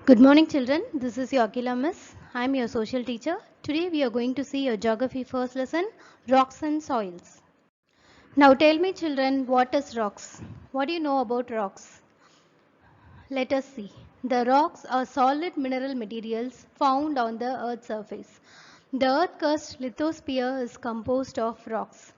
Good morning children, this is your Akila Miss. I am your social teacher. Today we are going to see your geography first lesson, rocks and soils. Now tell me children, what is rocks? What do you know about rocks? Let us see. The rocks are solid mineral materials found on the earth's surface. The earth crust lithosphere is composed of rocks.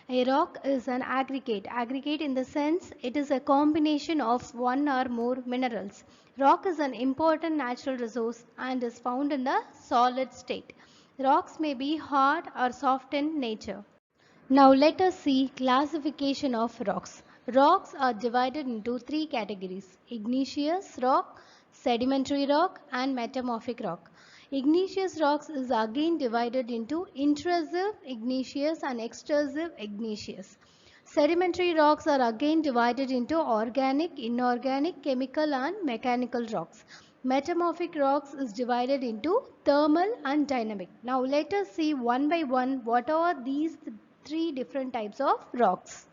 A rock is an aggregate. Aggregate in the sense it is a combination of one or more minerals. Rock is an important natural resource and is found in the solid state. Rocks may be hard or soft in nature. Now let us see classification of rocks. Rocks are divided into three categories: igneous rock, sedimentary rock and metamorphic rock. Igneous rocks is again divided into intrusive igneous and extrusive igneous. Sedimentary rocks are again divided into organic, inorganic, chemical and mechanical rocks. Metamorphic rocks is divided into thermal and dynamic. Now let us see one by one what are these three different types of rocks.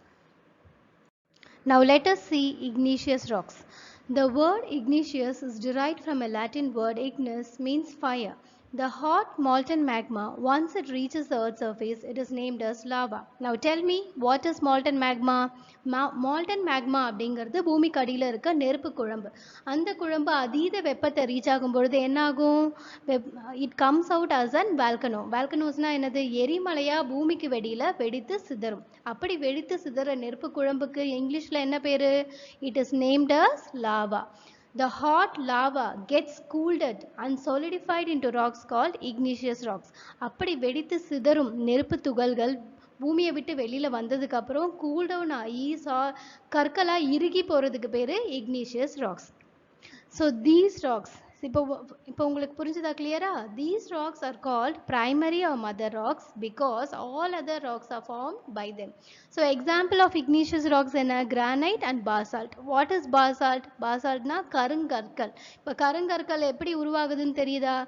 Now let us see igneous rocks. The word igneous is derived from a Latin word ignis, means fire. The hot molten magma, once it reaches the earth's surface, it is named as lava. Now tell me, what is molten magma? Molten magma அப்படிங்கிறது பூமிக்கு அடியில் இருக்க நெருப்பு குழம்பு. அந்த குழம்பு அதீத வெப்பத்தை ரீச் ஆகும் பொழுது என்ன ஆகும்? It comes out as an volcano. வால்கனோஸ்னா என்னது? எரிமலையா பூமிக்கு வெடியில் வெடித்து சிதறும். அப்படி வெடித்து சிதற நெருப்பு குழம்புக்கு இங்கிலீஷில் என்ன பேரு? It is named as lava. The hot lava gets cooled and solidified into rocks called igneous rocks. அப்படி வெடித்து சிதறும் நெருப்பு துகள்கள் பூமியை விட்டு வெளியில் வந்ததுக்கு அப்புறம் கூல் டவுன் ஆகி கற்களாக இறுகி போகிறதுக்கு பேர் igneous rocks. So these rocks, இப்போ உங்களுக்கு புரிஞ்சுதா கிளியரா? These rocks are called primary or mother rocks because all other rocks are formed by them. So example of igneous rocks என்ன? Granite and basalt. What is basalt? Basaltனா கருங்கற்கள். இப்போ கருங்கற்கள் எப்படி உருவாகுதுன்னு தெரியுதா?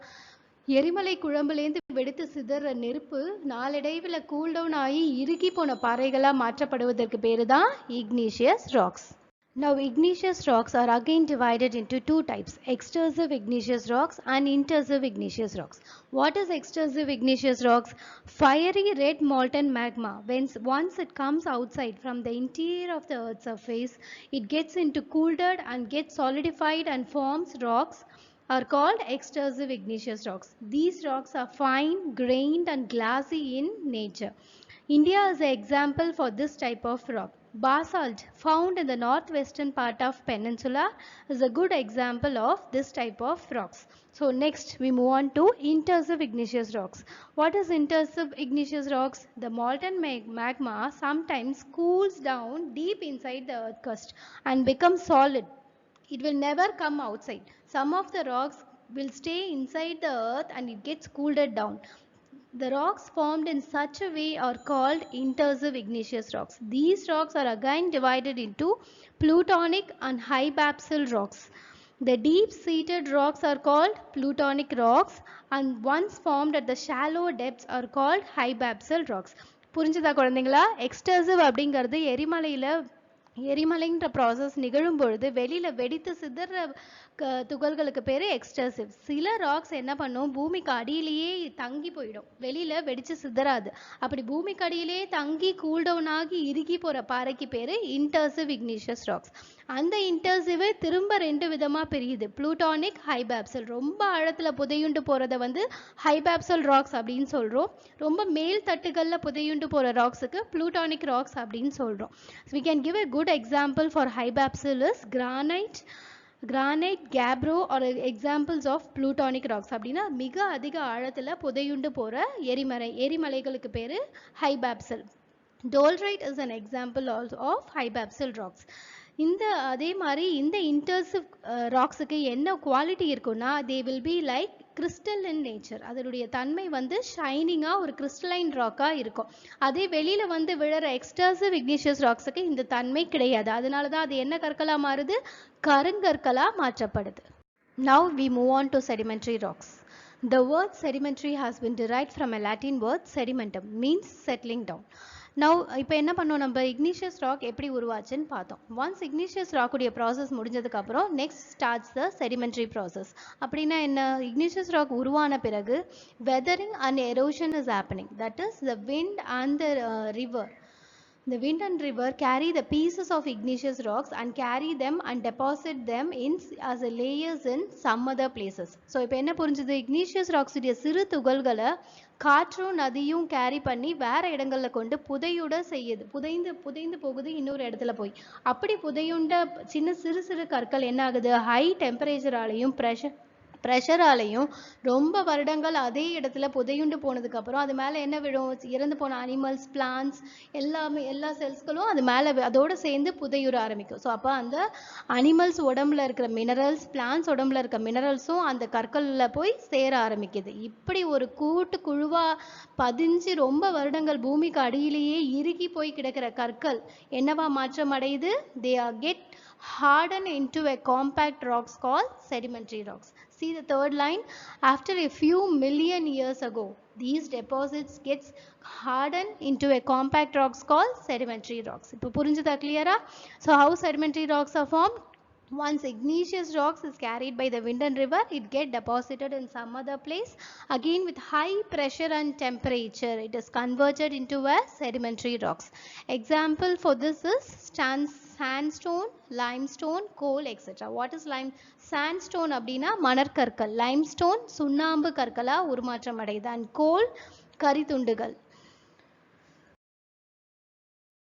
எரிமலை குழம்புலேருந்து வெடித்து சிதற நெருப்பு நாளடைவில் கூல் டவுன் ஆகி இறுகி போன பாறைகளாக மாற்றப்படுவதற்கு பேரு தான் igneous rocks. Now igneous rocks are again divided into two types: extrusive igneous rocks and intrusive igneous rocks. What is extrusive igneous rocks? Fiery red molten magma. Once it comes outside from the interior of the earth's surface, it gets into cooled and gets solidified and forms rocks are called extrusive igneous rocks. These rocks are fine, grained and glassy in nature. India is an example for this type of rock. Basalt, found in the northwestern part of peninsula, is a good example of this type of rocks. So next we move on to intrusive igneous rocks. What is intrusive igneous rocks? The molten magma sometimes cools down deep inside the earth crust and becomes solid. It will never come outside. Some of the rocks will stay inside the earth and it gets cooled down. The rocks formed in such a way are called intrusive igneous rocks. These rocks are again divided into plutonic and hybaxal rocks. The deep-seated rocks are called plutonic rocks and ones formed at the shallow depths are called hybaxal rocks. புரிஞ்சுதா குழந்தைங்களா? எக்ஸ்டர்சிவ் அப்படிங்கிறது எரிமலைன்ற process நிகழும் பொழுது வெளியில் வெடித்து சிதற துகள்களுக்கு பேர் எக்ஸ்டர்சிவ். சில ராக்ஸ் என்ன பண்ணும்? பூமிக்கு அடியிலேயே தங்கி போயிடும், வெளியில் வெடித்து சிதறாது. அப்படி பூமிக்கு அடியிலேயே தங்கி கூல் டவுன் ஆகி இறுகி போகிற பாறைக்கு பேர் இன்டர்சிவ் igneous ராக்ஸ். அந்த இன்டர்சிவ் திரும்ப ரெண்டு விதமாக பிரியுது: புளூட்டானிக், ஹைபாப்சல். ரொம்ப ஆழத்தில் புதையுண்டு போகிறத வந்து ஹைபாப்சல் ராக்ஸ் அப்படின்னு சொல்கிறோம். ரொம்ப மேல் தட்டுகளில் புதையுண்டு போகிற ராக்ஸுக்கு புளூட்டானிக் ராக்ஸ் அப்படின்னு சொல்கிறோம். We can give a good example for hybaxal is granite, gabbro or examples of plutonic rocks. அப்படின்னா மிக அதிக ஆழத்தில் புதையுண்டு போகிற எரிமலைகளுக்கு பேர் hybaxal. Dolerite is an example also of hybaxal rocks. அதே மாதிரி இந்த இன்டர்சிவ் ராக்ஸுக்கு என்ன குவாலிட்டி இருக்குன்னா, they will be like crystal in nature. அதனுடைய தன்மை வந்து ஷைனிங்காக ஒரு கிறிஸ்டலைன் ராக்காக இருக்கும். அதே வெளியில் வந்து விழற எக்ஸ்டர்சிவ் igneous ராக்ஸுக்கு இந்த தன்மை கிடையாது. அதனால தான் அது என்ன கற்களாக மாறுது? கருங்கற்களாக மாற்றப்படுது. Now we move on to sedimentary rocks. The word sedimentary has been derived from a Latin word sedimentum, means settling down. Now இப்போ என்ன பண்ணோம், நம்ம igneous rock எப்படி உருவாச்சுன்னு பார்த்தோம். once igneous rock உடைய ப்ராசஸ் முடிஞ்சதுக்கு அப்புறம் next starts the sedimentary process. அப்படின்னா என்ன, igneous rock உருவான பிறகு weathering and erosion is happening. That is the wind and the river. The wind and river carry the pieces of igneous rocks and carry them and deposit them in as a layers in some other places. So இப்போ என்ன புரிஞ்சுது, igneous rocks உடைய சிறு துகள்களை காற்றும் நதியும் carry பண்ணி வேற இடங்கள்ல கொண்டு புதையுட செய்யுது, புதைந்து போகுது இன்னொரு இடத்துல போய். அப்படி புதையுண்ட சின்ன சிறு சிறு கற்கள் என்ன ஆகுது, ஹை டெம்பரேச்சராலையும் ப்ரெஷராலையும் ரொம்ப வருடங்கள் அதே இடத்துல புதையுண்டு போனதுக்கு அப்புறம் அது மேலே என்ன விடும், இறந்து போன அனிமல்ஸ், பிளான்ஸ் எல்லாமே, எல்லா செல்ஸ்களும் அது மேலே அதோட சேர்ந்து புதையுற ஆரம்பிக்கும். ஸோ அப்போ அந்த அனிமல்ஸ் உடம்புல இருக்கிற மினரல்ஸ், பிளான்ஸ் உடம்புல இருக்க மினரல்ஸும் அந்த கற்களில் போய் சேர ஆரம்பிக்குது. இப்படி ஒரு குழுவாக பதிஞ்சு ரொம்ப வருடங்கள் பூமிக்கு அடியிலேயே இறுகி போய் கிடக்கிற கற்கள் என்னவா மாற்றம் அடையுது, they are get hardened into a compact rocks called sedimentary rocks. See the third line, after a few million years ago these deposits gets hardened into a compact rocks called sedimentary rocks. இப்போ புரிஞ்சுதா clear-ஆ? So how sedimentary rocks are formed? Once igneous rocks is carried by the wind and river, it get deposited in some other place. Again with high pressure and temperature, it is converted into a sedimentary rocks. Example for this is sandstone, limestone, coal, etc. What is sandstone அப்படின்னா மணற்கற்கள், limestone சுண்ணாம்பு கற்களா உருமாற்றம் அடையுது, and coal கரித்துண்டுகள்.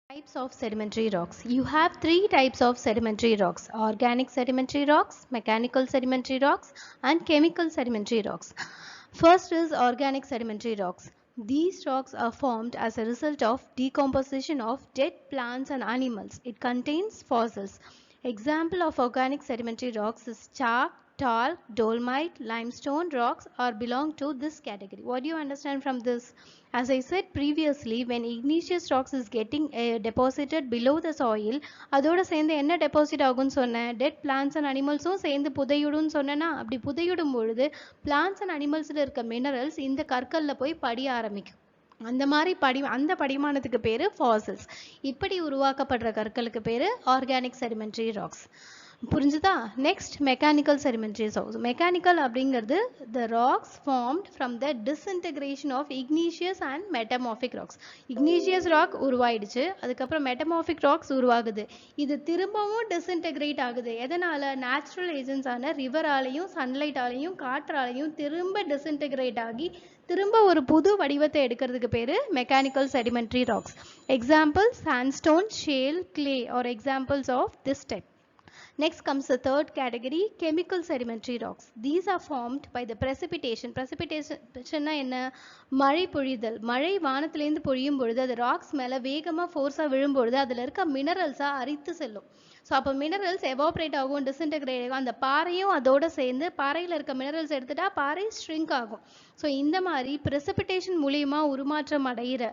Types of sedimentary rocks. You have three types of sedimentary rocks: organic sedimentary rocks, mechanical sedimentary rocks, and chemical sedimentary rocks. First is organic sedimentary rocks. These rocks are formed as a result of decomposition of dead plants and animals. It contains fossils. Example of organic sedimentary rocks is chalk, talc, dolomite, limestone rocks are belong to this category. What do you understand from this? As I said previously, when igneous rocks is getting deposited below the soil, அதோட சேர்ந்து என்ன deposit ஆகும்னு சொன்னேன், dead plants and அனிமல்ஸும் சேர்ந்து புதையுடுன்னு சொன்னேன்னா, அப்படி புதையுடும் பொழுது plants and அனிமல்ஸில் இருக்க மினரல்ஸ் இந்த கற்களில் போய் படிய ஆரம்பிக்கும். அந்த மாதிரி அந்த படிமானத்துக்கு பேர் ஃபாசில்ஸ். இப்படி உருவாக்கப்படுற கற்களுக்கு பேர் ஆர்கானிக் செடிமெண்ட்ரி ராக்ஸ். புரிஞ்சுதா? Next mechanical sedimentary rocks. Mechanical அப்படிங்கிறது the rocks formed from the disintegration of igneous and metamorphic rocks. igneous rock உருவாயிடுச்சு, அதுக்கப்புறம் metamorphic rocks உருவாகுது. இது திரும்பவும் disintegrate ஆகுது. எதனால? நேச்சுரல் ஏஜென்ட்ஸ் ஆன ரிவராலையும் சன்லைட்டாலையும் காற்றாலையும் திரும்ப disintegrate ஆகி திரும்ப ஒரு புது வடிவத்தை எடுக்கிறதுக்கு பேரு mechanical sedimentary rocks. Example sandstone, shale, clay are examples of this type. Next comes the third category, chemical sedimentary rocks. These are formed by the precipitation. Precipitation என்ன? மழை பொழிதல். மழை வானத்திலேருந்து பொழியும் பொழுது அது ராக்ஸ் மேலே வேகமாக ஃபோர்ஸாக விழும்பொழுது அதில் இருக்க மினரல்ஸாக அரித்து செல்லும். ஸோ அப்போ மினரல்ஸ் எவாப்ரேட் ஆகும், டிஸ்இன்டெகிரேட் ஆகும். அந்த பாறையும் அதோட சேர்ந்து பாறையில் இருக்க மினரல்ஸ் எடுத்துட்டா பாறை ஸ்ட்ரிங்க் ஆகும். ஸோ இந்த மாதிரி precipitation மூலியமா உருமாற்றம் அடைகிற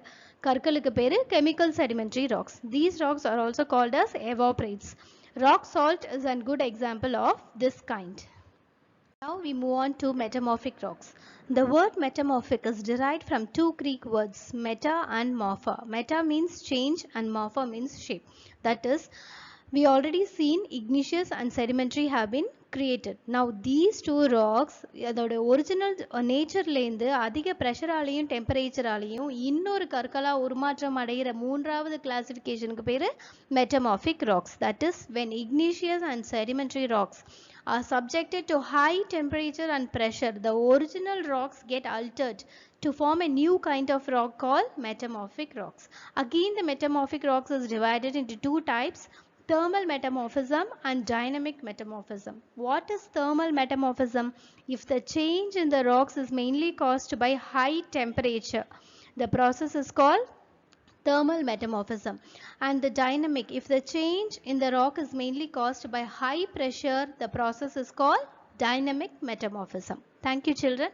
கற்களுக்கு பேர் chemical sedimentary rocks. These rocks are also called as evaporates. Rock salt is a good example of this kind. Now we move on to metamorphic rocks. The word metamorphic is derived from two Greek words, meta and morpha. Meta means change and morpha means shape. That is, we already seen igneous and sedimentary have been created. Now these two rocks, அதோட original நேச்சர்லேருந்து அதிக ப்ரெஷராலையும் டெம்பரேச்சராலையும் இன்னொரு கற்களா உருமாற்றம் அடைகிற மூன்றாவது கிளாசிஃபிகேஷனுக்கு பேர் metamorphic rocks. That is when igneous and sedimentary rocks are subjected to high temperature and pressure, the original rocks get altered to form a new kind of rock called metamorphic rocks. Again, the metamorphic rocks is divided into two types: thermal metamorphism and dynamic metamorphism. What is thermal metamorphism? If the change in the rocks is mainly caused by high temperature, the process is called thermal metamorphism. And the dynamic, if the change in the rock is mainly caused by high pressure, the process is called dynamic metamorphism. Thank you, children.